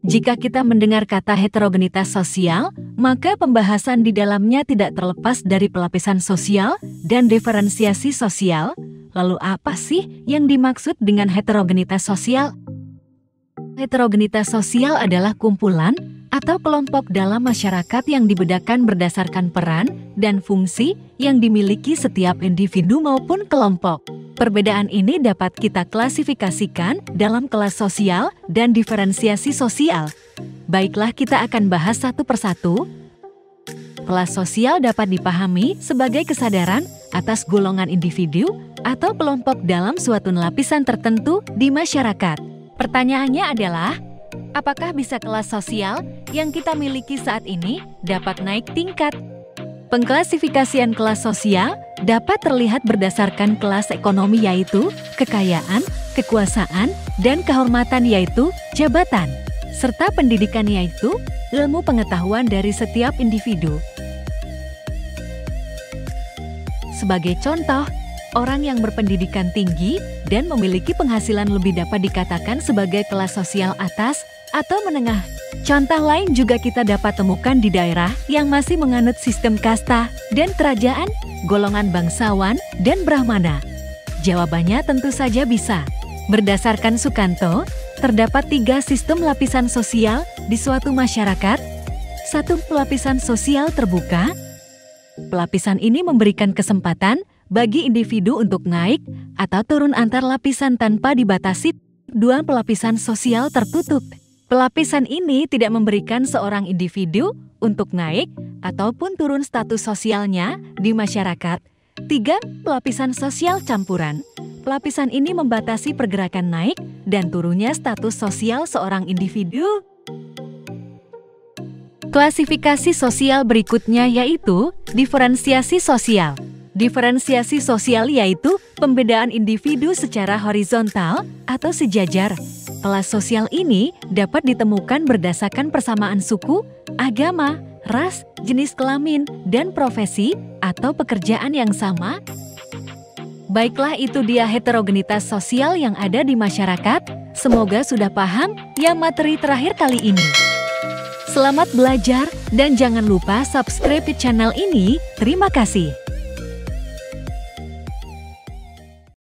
Jika kita mendengar kata heterogenitas sosial, maka pembahasan di dalamnya tidak terlepas dari pelapisan sosial dan diferensiasi sosial. Lalu apa sih yang dimaksud dengan heterogenitas sosial? Heterogenitas sosial adalah kumpulan atau kelompok dalam masyarakat yang dibedakan berdasarkan peran dan fungsi yang dimiliki setiap individu maupun kelompok. Perbedaan ini dapat kita klasifikasikan dalam kelas sosial dan diferensiasi sosial. Baiklah, kita akan bahas satu persatu. Kelas sosial dapat dipahami sebagai kesadaran atas golongan individu atau kelompok dalam suatu lapisan tertentu di masyarakat. Pertanyaannya adalah, apakah bisa kelas sosial yang kita miliki saat ini dapat naik tingkat? Pengklasifikasian kelas sosial dapat terlihat berdasarkan kelas ekonomi yaitu kekayaan, kekuasaan, dan kehormatan yaitu jabatan, serta pendidikan yaitu ilmu pengetahuan dari setiap individu. Sebagai contoh, orang yang berpendidikan tinggi dan memiliki penghasilan lebih dapat dikatakan sebagai kelas sosial atas atau menengah. Contoh lain juga kita dapat temukan di daerah yang masih menganut sistem kasta dan kerajaan, golongan bangsawan, dan brahmana. Jawabannya tentu saja bisa. Berdasarkan Sukanto, terdapat 3 sistem lapisan sosial di suatu masyarakat. 1. Pelapisan sosial terbuka. Pelapisan ini memberikan kesempatan bagi individu untuk naik atau turun antar lapisan tanpa dibatasi. 2. Pelapisan sosial tertutup. Pelapisan ini tidak memberikan seorang individu untuk naik ataupun turun status sosialnya di masyarakat. 3. Pelapisan sosial campuran. Pelapisan ini membatasi pergerakan naik dan turunnya status sosial seorang individu. Klasifikasi sosial berikutnya yaitu diferensiasi sosial. Diferensiasi sosial yaitu pembedaan individu secara horizontal atau sejajar. Kelas sosial ini dapat ditemukan berdasarkan persamaan suku, agama, ras, jenis kelamin, dan profesi atau pekerjaan yang sama. Baiklah, itu dia heterogenitas sosial yang ada di masyarakat. Semoga sudah paham yang materi terakhir kali ini. Selamat belajar dan jangan lupa subscribe channel ini. Terima kasih.